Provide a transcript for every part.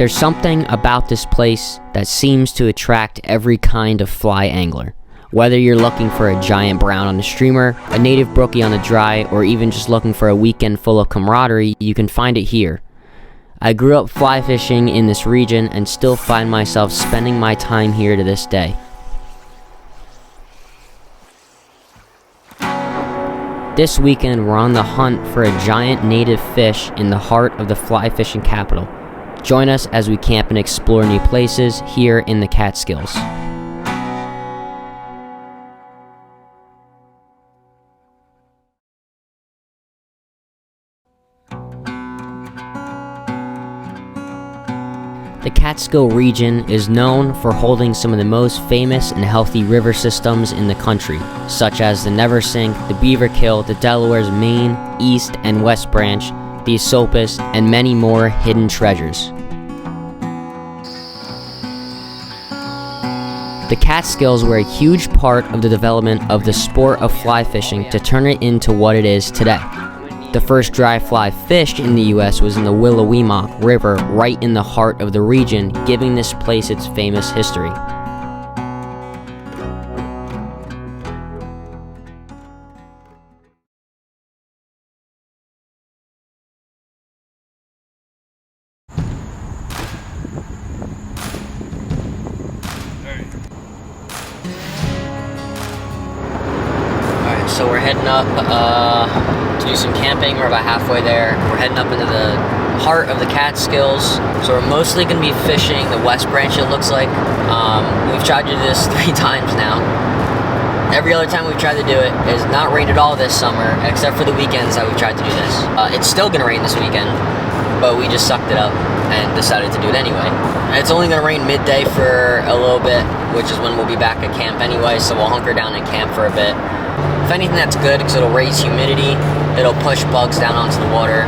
There's something about this place that seems to attract every kind of fly angler. Whether you're looking for a giant brown on the streamer, a native brookie on the dry, or even just looking for a weekend full of camaraderie, you can find it here. I grew up fly fishing in this region and still find myself spending my time here to this day. This weekend we're on the hunt for a giant native fish in the heart of the fly fishing capital. Join us as we camp and explore new places here in the Catskills. The Catskill region is known for holding some of the most famous and healthy river systems in the country, such as the Neversink, the Beaverkill, the Delaware's main, east, and west branch, the Esopus, and many more hidden treasures. The Catskills were a huge part of the development of the sport of fly fishing to turn it into what it is today. The first dry fly fished in the U.S. was in the Willowemoc River right in the heart of the region, giving this place its famous history. So we're heading up to do some camping. We're about halfway there. We're heading up into the heart of the Catskills. So we're mostly going to be fishing the west branch, it looks like. We've tried to do this 3 times now. Every other time we've tried to do it, it has not rained at all this summer, except for the weekends that we've tried to do this. It's still going to rain this weekend, but we just sucked it up and decided to do it anyway. It's only going to rain midday for a little bit, which is when we'll be back at camp anyway, so we'll hunker down and camp for a bit. If anything, that's good because it'll raise humidity, it'll push bugs down onto the water,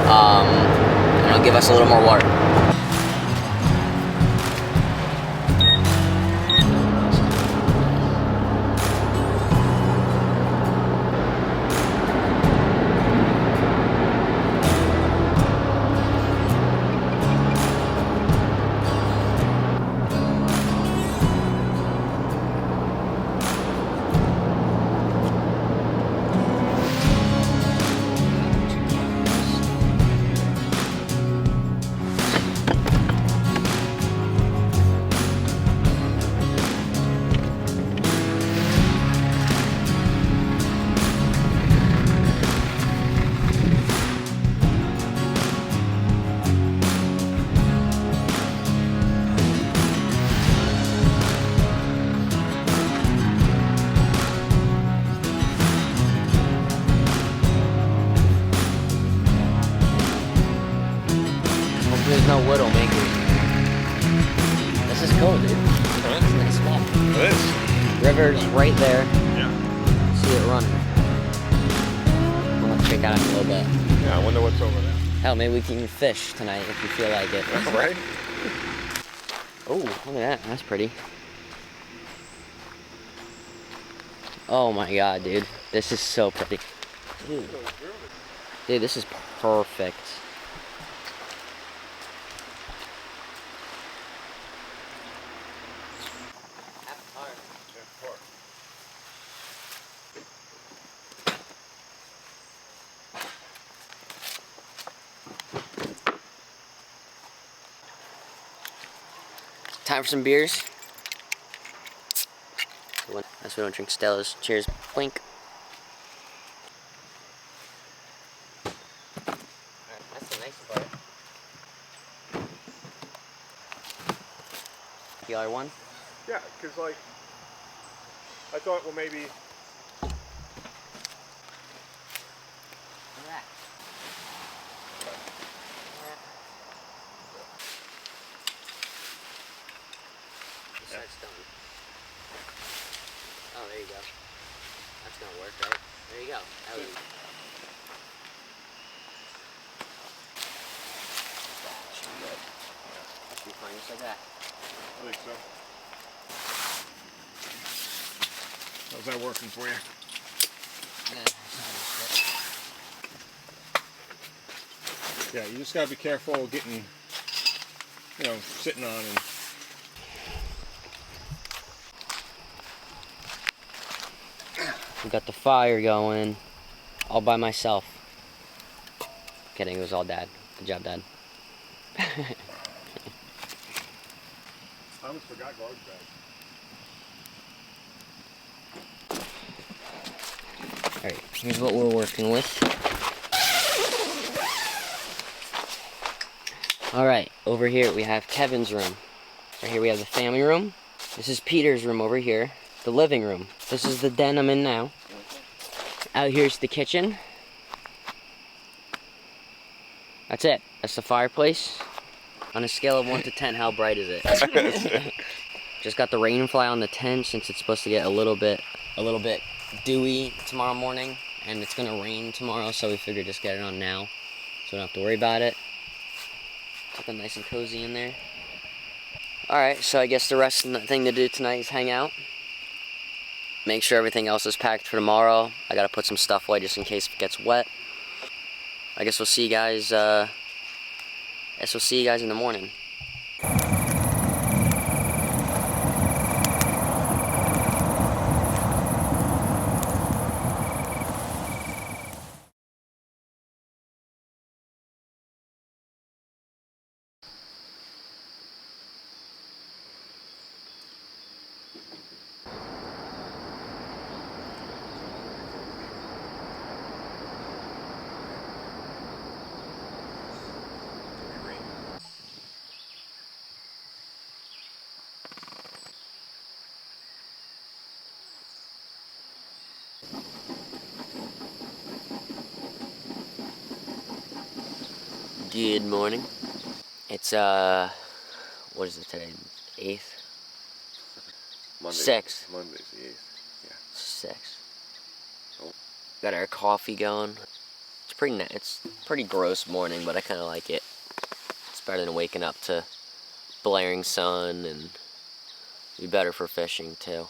and it'll give us a little more water. There's no wood will make it. This is cool, dude. Huh? It's a nice spot. It is. River's right there. Yeah. See it running. I'm gonna check out a little bit. Yeah, I wonder what's over there. Hell, maybe we can even fish tonight if you feel like it. Right? Oh, look at that. That's pretty. Oh my god, dude. This is so pretty. Dude, this is perfect. Time for some beers. That's why we don't drink Stellas. Cheers. Blink. That's the nice part. The other one? Yeah, because like, I thought, well, maybe. That's done. Oh, there you go. That's gonna work, right? There you go. That was... Should be good. Should be fine just like that. I think so. How's that working for you? Yeah, you just gotta be careful getting you know, sitting on. And we got the fire going all by myself. Kidding, it was all Dad. Good job, Dad. I almost forgot garbage bags. Alright, here's what we're working with. Alright, over here we have Kevin's room. Right here we have the family room. This is Peter's room over here. The living room. This is the den I'm in now. Out here's the kitchen. That's it. That's the fireplace. On a scale of 1 to 10, how bright is it? Just got the rain fly on the tent since it's supposed to get a little bit dewy tomorrow morning, and it's gonna rain tomorrow, so we figured just get it on now, so we don't have to worry about it. Keep it nice and cozy in there. Alright, so I guess the rest of the thing to do tonight is hang out. Make sure everything else is packed for tomorrow. I gotta put some stuff away just in case it gets wet. I guess we'll see you guys, in the morning. Good morning. It's, what is it today? 8th? Monday. 6th. Monday's the 8th. Yeah. 6th. Oh. Got our coffee going. It's pretty gross morning, but I kind of like it. It's better than waking up to blaring sun, and be better for fishing too.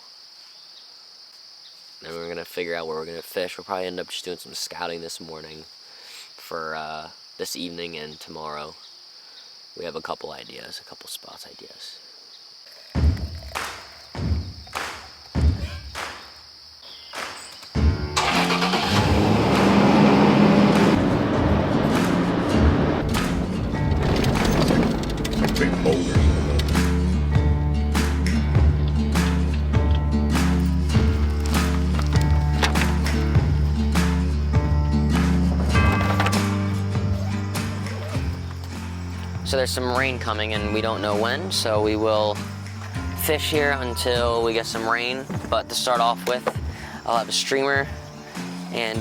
Then we're gonna figure out where we're gonna fish. We'll probably end up just doing some scouting this morning for this evening and tomorrow. We have a couple ideas, a couple spots ideas. Big boulders. So there's some rain coming and we don't know when, so we will fish here until we get some rain. But to start off with, I'll have a streamer and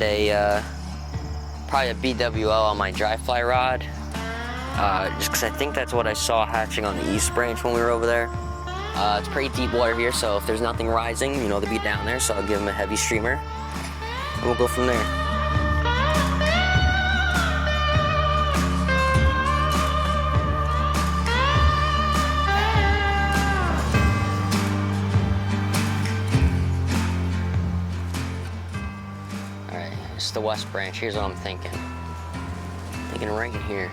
probably a BWO on my dry fly rod. Just because I think that's what I saw hatching on the East Branch when we were over there. It's pretty deep water here, so if there's nothing rising, you know, they'll be down there, so I'll give them a heavy streamer, and we'll go from there. Alright, it's the West Branch. Here's what I'm thinking. Thinking right in here.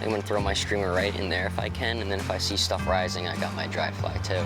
I'm gonna throw my streamer right in there if I can, and then if I see stuff rising, I got my dry fly too.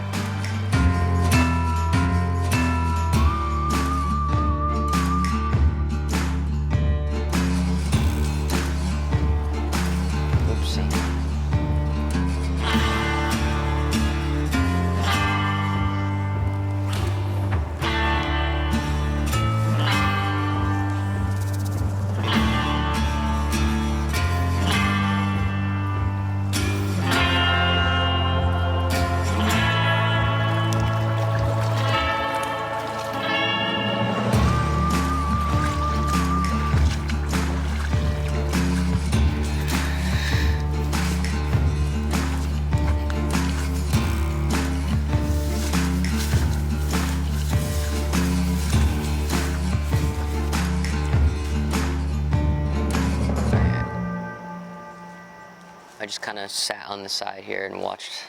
I just kind of sat on the side here and watched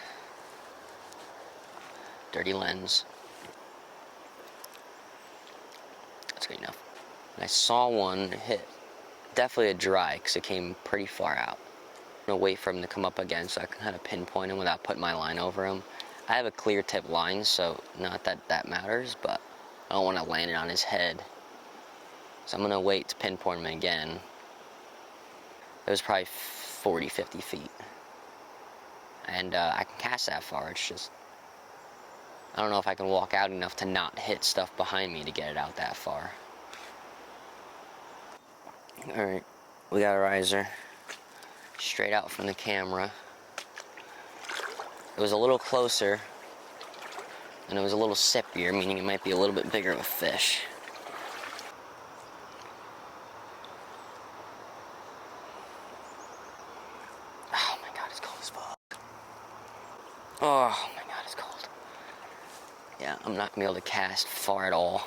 Dirty Lens. That's good enough. And I saw one hit, definitely a dry, because it came pretty far out. I'm gonna wait for him to come up again so I can kind of pinpoint him without putting my line over him. I have a clear tip line, so not that that matters, but I don't want to land it on his head. So I'm gonna wait to pinpoint him again. It was probably 40, 50 feet. And I can cast that far, it's just, I don't know if I can walk out enough to not hit stuff behind me to get it out that far. Alright, we got a riser. Straight out from the camera. It was a little closer, and it was a little sippier, meaning it might be a little bit bigger of a fish. Oh my god, it's cold as fuck. Oh my god, it's cold. Yeah, I'm not gonna be able to cast far at all.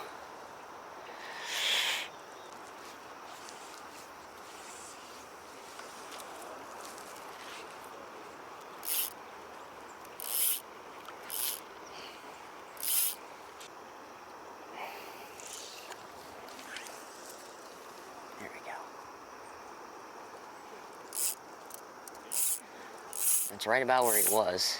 There we go. That's right about where he was.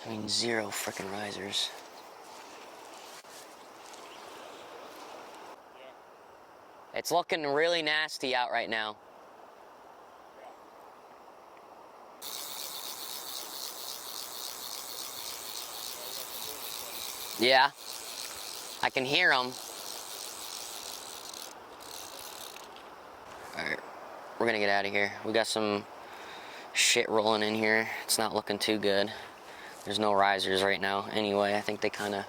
I mean, 0 frickin' risers. It's looking really nasty out right now. Yeah, I can hear them. Alright, we're gonna get out of here. We got some shit rolling in here. It's not looking too good. There's no risers right now. Anyway, I think they kind of,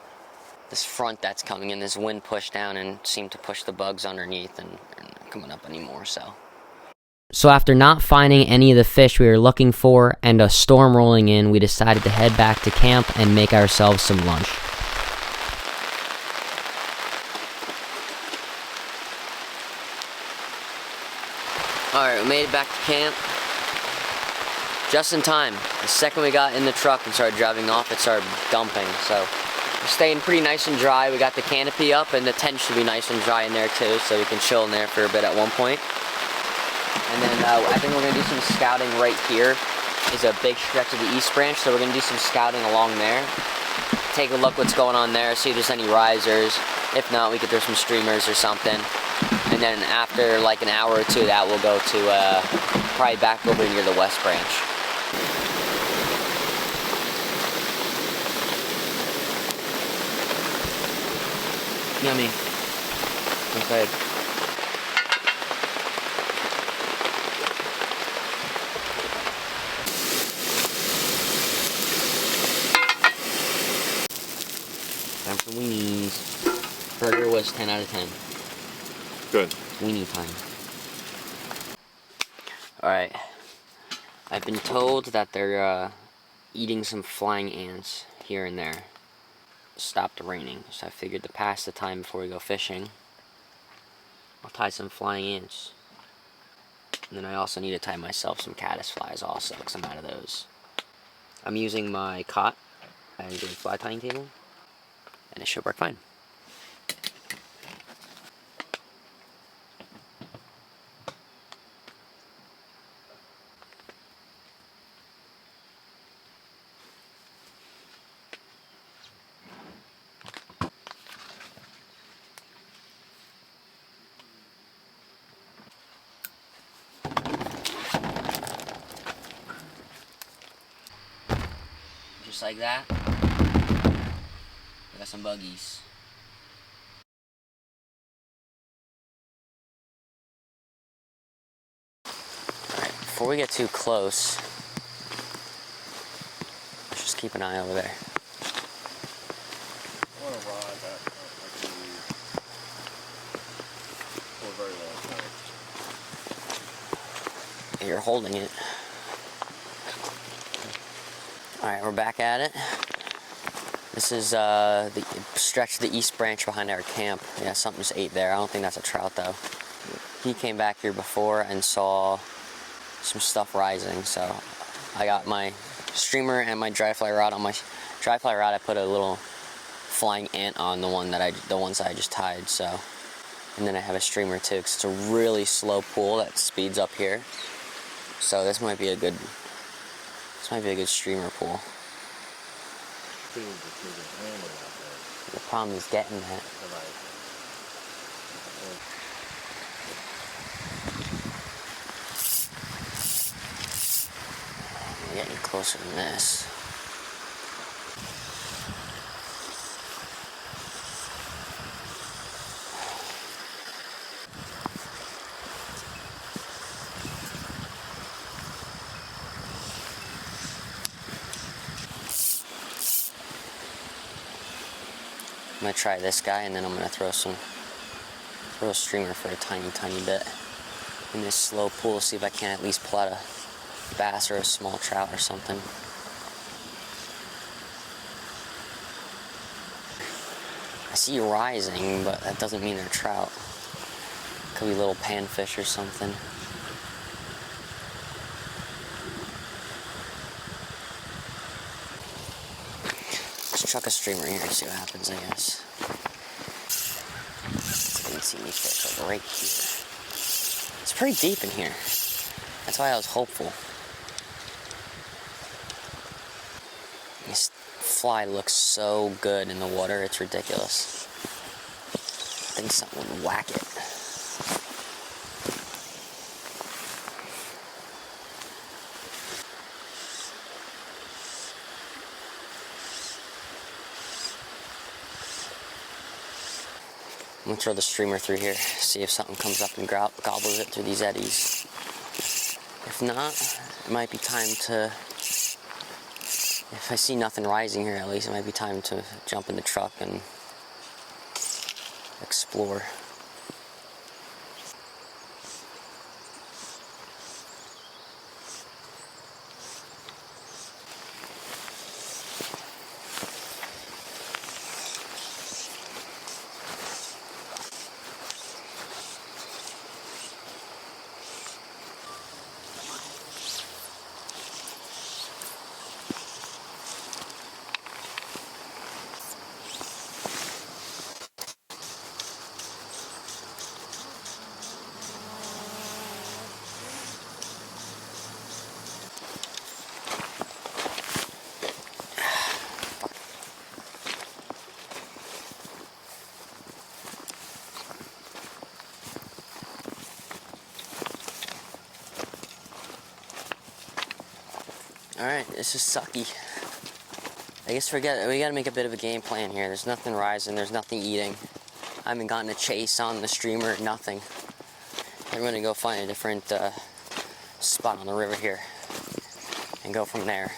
this front that's coming in, this wind pushed down and seemed to push the bugs underneath and not coming up anymore, so. So after not finding any of the fish we were looking for and a storm rolling in, we decided to head back to camp and make ourselves some lunch. Alright, we made it back to camp. Just in time. The second we got in the truck and started driving off, it started dumping. So we're staying pretty nice and dry. We got the canopy up and the tent should be nice and dry in there too, so we can chill in there for a bit at one point. And then I think we're going to do some scouting right here. Is a big stretch of the East Branch, so we're going to do some scouting along there. Take a look what's going on there, see if there's any risers. If not, we could throw some streamers or something. And then after like an hour or two of that, we'll go to probably back over near the West Branch. Yummy. Okay. Time for weenies. Burger was 10 out of 10. Good. Weenie time. Alright. I've been told that they're eating some flying ants here and there. It stopped raining, so I figured to pass the time before we go fishing, I'll tie some flying ants. And then I also need to tie myself some caddisflies also, because I'm out of those. I'm using my cot as a fly tying table, and it should work fine. Just like that. We got some buggies. Alright, before we get too close, let's just keep an eye over there. You're holding it. Alright, we're back at it. This is the stretch of the east branch behind our camp. Yeah, something's ate there. I don't think that's a trout though. He came back here before and saw some stuff rising, so I got my streamer and my dry fly rod. On my dry fly rod, I put a little flying ant on the ones that I just tied. So, and then I have a streamer too, because it's a really slow pool that speeds up here. So this might be a good streamer pool. The problem is getting that. We're getting closer than this. I'm gonna try this guy, and then I'm gonna throw a streamer for a tiny bit in this slow pool, see if I can at least pull out a bass or a small trout or something. I see rising, but that doesn't mean they're trout. Could be little panfish or something. Let's chuck a streamer here and see what happens, I guess. I didn't see any fish, like right here. It's pretty deep in here. That's why I was hopeful. This fly looks so good in the water, it's ridiculous. I think something would whack it. I'm gonna throw the streamer through here, see if something comes up and gobbles it through these eddies. If not, it might be time to, if I see nothing rising here at least, it might be time to jump in the truck and explore. Alright, this is sucky. I guess we gotta make a bit of a game plan here. There's nothing rising, there's nothing eating. I haven't gotten a chase on the streamer, nothing. I'm gonna go find a different spot on the river here and go from there.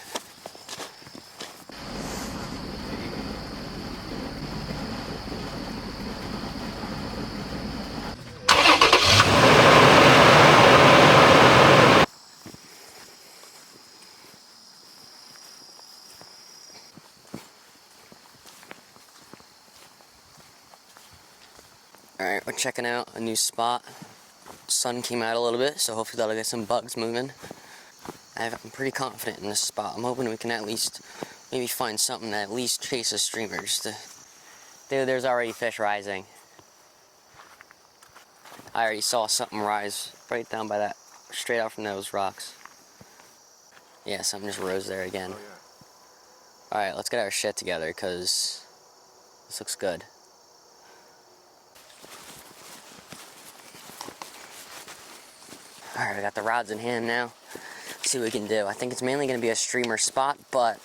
Alright, we're checking out a new spot. Sun came out a little bit, so hopefully that'll get some bugs moving. I'm pretty confident in this spot. I'm hoping we can at least maybe find something that at least chases streamers. Dude, there's already fish rising. I already saw something rise right down by that, straight out from those rocks. Yeah, something just rose there again. Oh, yeah. Alright, let's get our shit together, because this looks good. Alright, I got the rods in hand now. Let's see what we can do. I think it's mainly going to be a streamer spot, but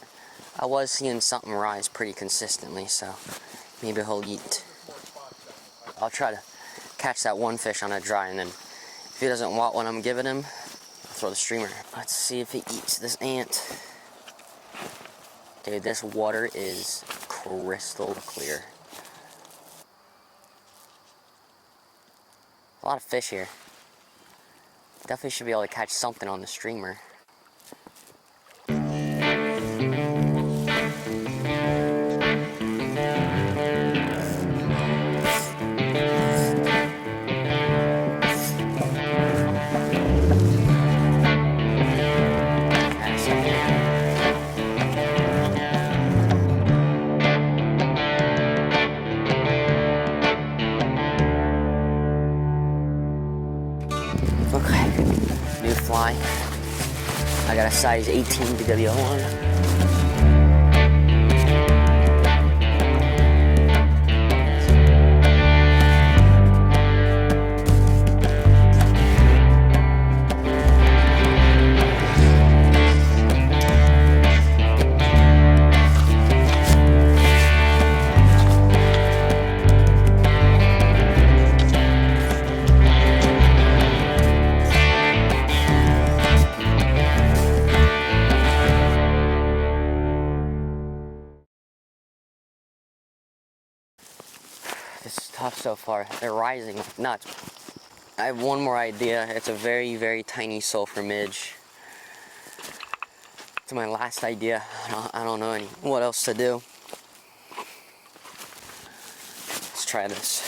I was seeing something rise pretty consistently, so maybe he'll eat. I'll try to catch that one fish on a dry, and then if he doesn't want what I'm giving him, I'll throw the streamer. Let's see if he eats this ant. Dude, this water is crystal clear. A lot of fish here. Definitely should be able to catch something on the streamer. Okay, new fly. I got a size 18 DWL1. This is tough so far. They're rising like nuts. I have one more idea. It's a very, very tiny sulfur midge. It's my last idea. I don't know what else to do. Let's try this.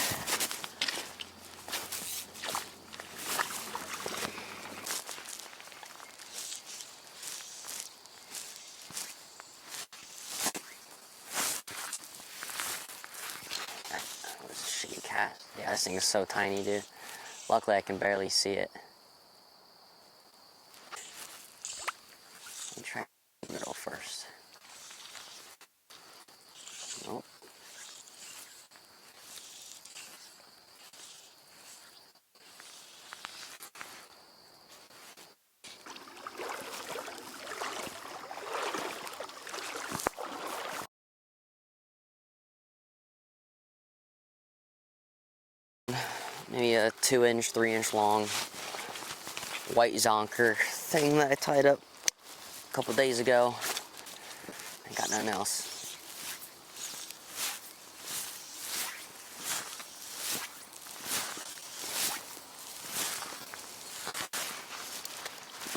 Shitty cat. Yeah, this thing is so tiny, dude. Luckily, I can barely see it. Let me try the middle first. Nope. Maybe a 2-inch, 3-inch long white zonker thing that I tied up a couple days ago. I got nothing else.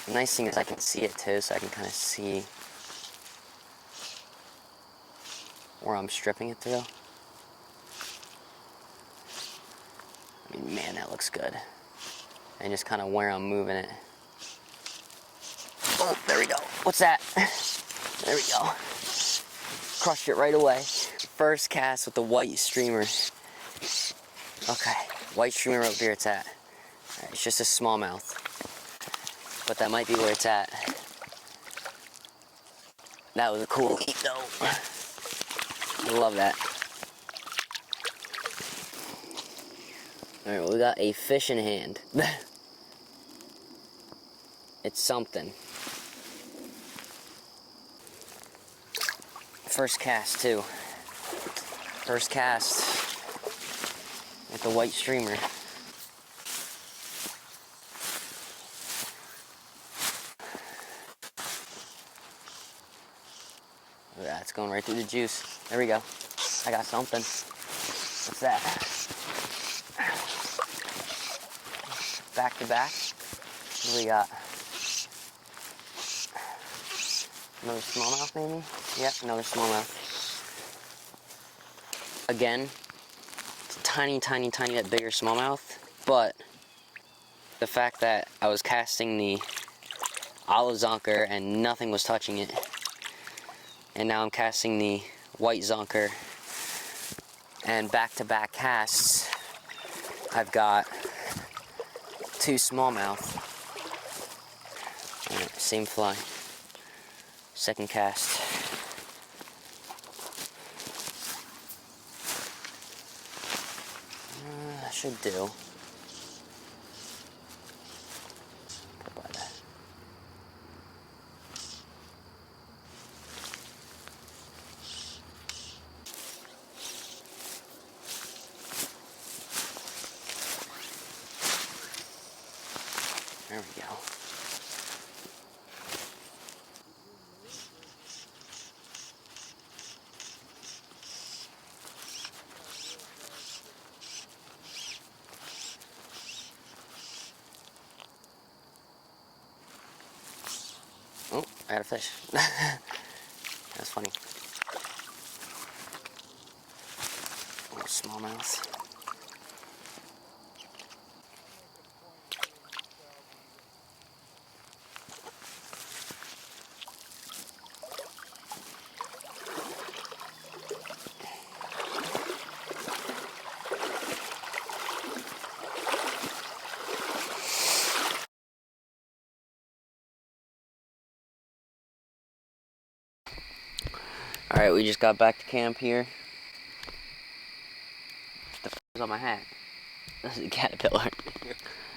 The nice thing is I can see it too, so I can kind of see where I'm stripping it through. I mean, man, that looks good. And just kind of where I'm moving it. Oh, there we go. What's that? There we go. Crushed it right away. First cast with the white streamer. Okay, white streamer up here it's at. All right, it's just a smallmouth. But that might be where it's at. That was a cool eat though. I love that. Alright, well, we got a fish in hand. It's something. First cast too. First cast with the white streamer. Look at that, it's going right through the juice. There we go. I got something. What's that? Back to back. What do we got? Another smallmouth maybe? Yep, another smallmouth. Again, it's a tiny, tiny, tiny bit bigger smallmouth, but the fact that I was casting the olive zonker and nothing was touching it, and now I'm casting the white zonker, and back-to-back casts, I've got 2 smallmouth. Alright, same fly. Second cast. That should do. Put by that. There we go. I got a fish. That's funny. Little smallmouth. Alright, we just got back to camp here. What the f is on my hat? This is a caterpillar.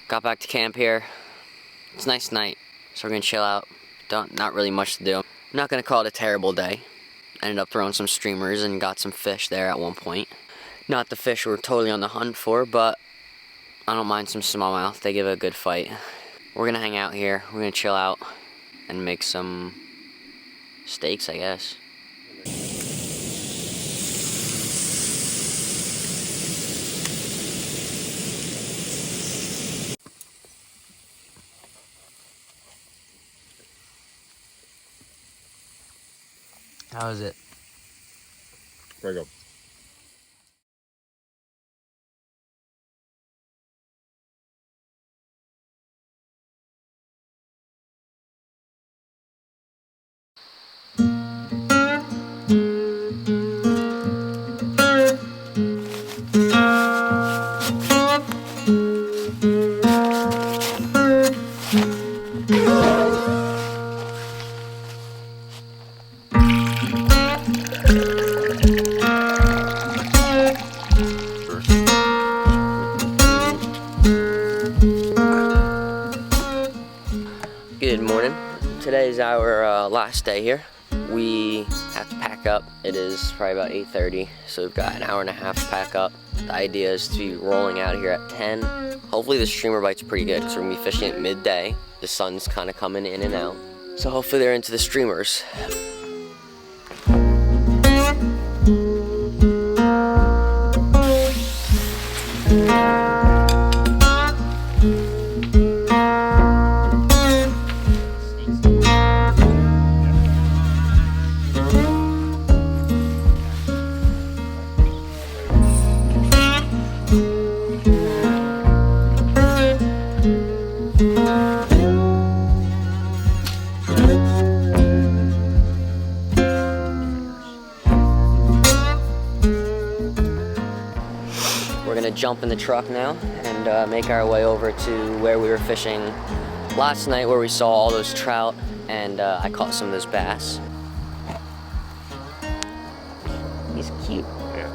Got back to camp here. It's a nice night, so we're gonna chill out. Not really much to do. I'm not gonna call it a terrible day. Ended up throwing some streamers and got some fish there at one point. Not the fish we're totally on the hunt for, but I don't mind some smallmouth. They give it a good fight. We're gonna hang out here. We're gonna chill out and make some steaks, I guess. How is it? Very good. Good morning. Today is our last day here. We have to pack up. It is probably about 8:30, so we've got an hour and a half to pack up. The idea is to be rolling out here at 10. Hopefully the streamer bite's pretty good, because we're going to be fishing at midday. The sun's kind of coming in and out. So hopefully they're into the streamers. We're gonna jump in the truck now and make our way over to where we were fishing last night, where we saw all those trout, and I caught some of those bass. He's cute. Yeah.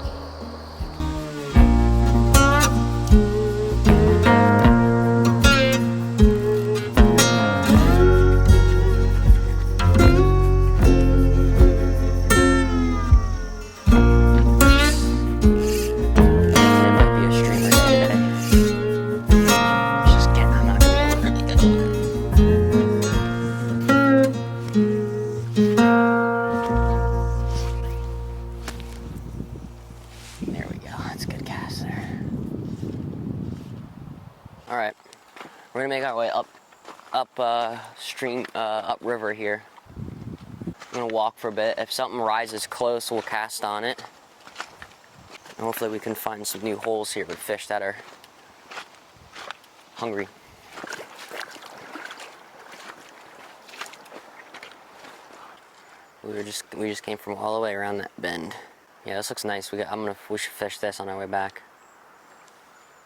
There we go, that's a good cast there. Alright, we're gonna make our way up river here. I'm gonna walk for a bit. If something rises close, we'll cast on it. And hopefully we can find some new holes here with fish that are hungry. We just came from all the way around that bend. Yeah, this looks nice. We should fish this on our way back.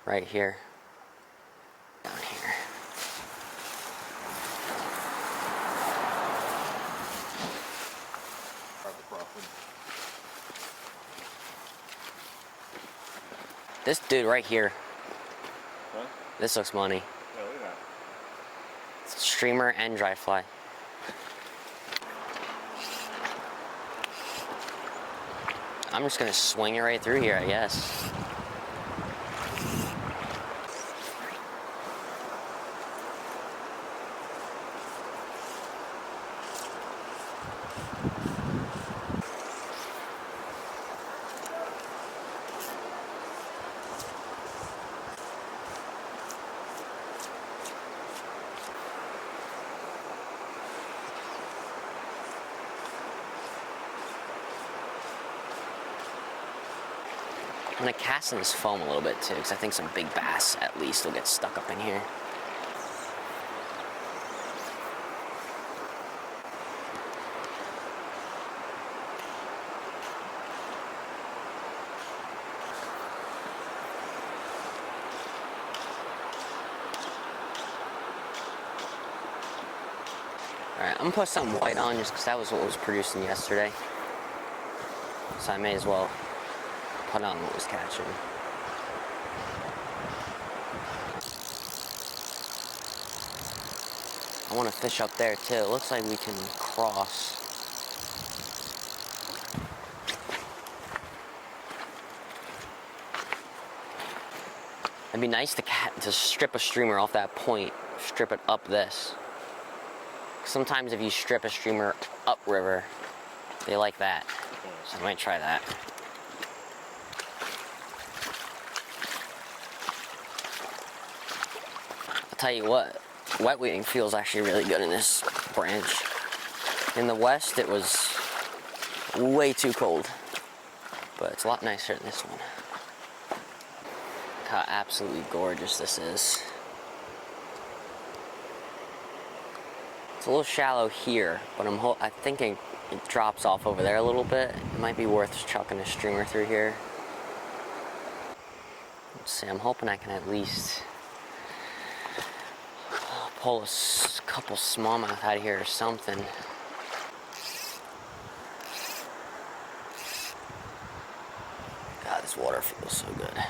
Right here. Down here. This dude right here. Huh? This looks money. Yeah, look at that. It's a streamer and dry fly. I'm just gonna swing it right through here, I guess. I'm gonna cast in this foam a little bit too, because I think some big bass at least will get stuck up in here. Alright, I'm gonna put something white on just because that was what was producing yesterday. So I may as well put on what was catching. I want to fish up there too. It looks like we can cross. It'd be nice to strip a streamer off that point, strip it up this. Sometimes if you strip a streamer upriver, they like that. So I might try that. I'll tell you what, wet weeding feels actually really good in this branch. In the west, it was way too cold, but it's a lot nicer than this one. Look how absolutely gorgeous this is. It's a little shallow here, but I'm thinking it drops off over there a little bit. It might be worth chucking a streamer through here. Let's see, I'm hoping I can at least pull a couple smallmouth out of here or something. God, this water feels so good.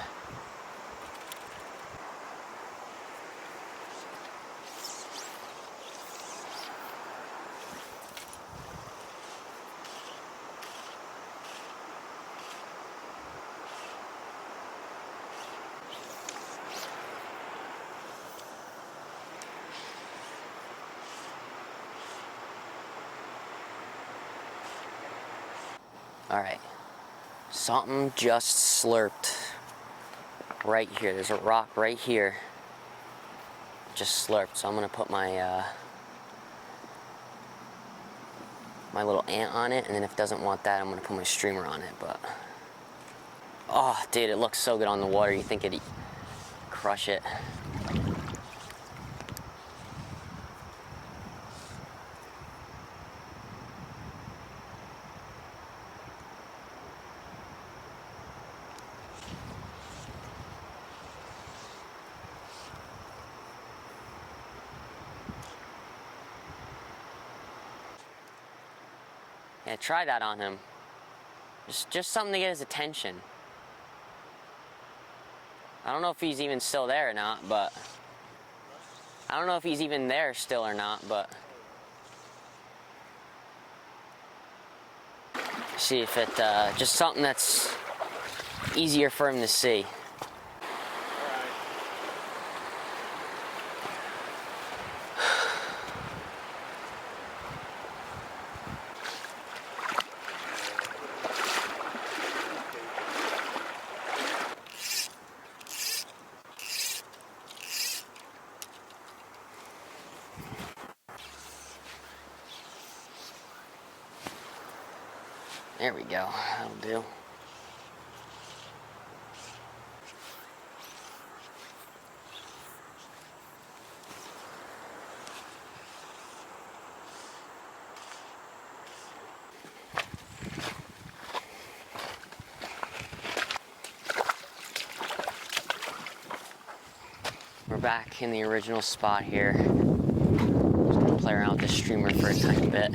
Alright, something just slurped right here. There's a rock right here. Just slurped, so I'm gonna put my my little ant on it, and then if it doesn't want that, I'm gonna put my streamer on it. But oh, dude, it looks so good on the water. You think it'd crush it. Yeah, try that on him. Just something to get his attention. I don't know if he's even still there or not, but I don't know if he's even there still or not, but see if it just something that's easier for him to see. There we go, that'll do. We're back in the original spot here. Just gonna play around with this streamer for a tiny bit.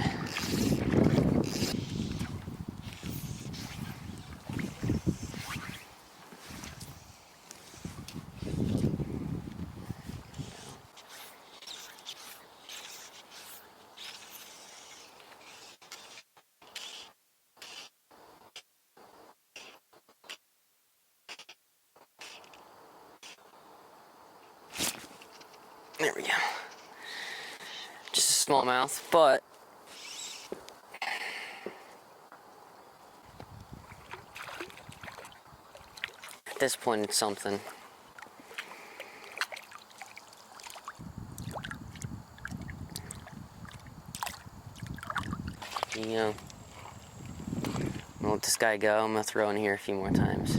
There we go. Just a smallmouth, but at this point it's something. You know, I'm gonna let this guy go. I'm gonna throw in here a few more times.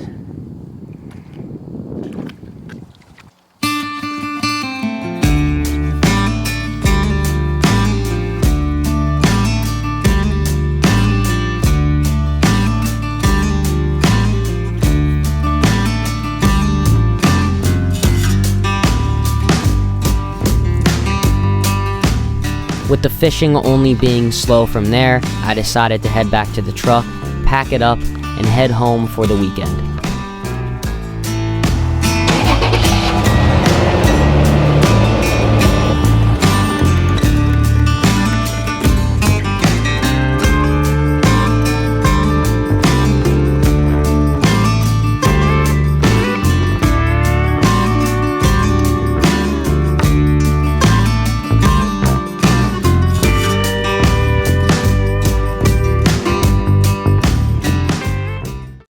With the fishing only being slow from there, I decided to head back to the truck, pack it up, and head home for the weekend.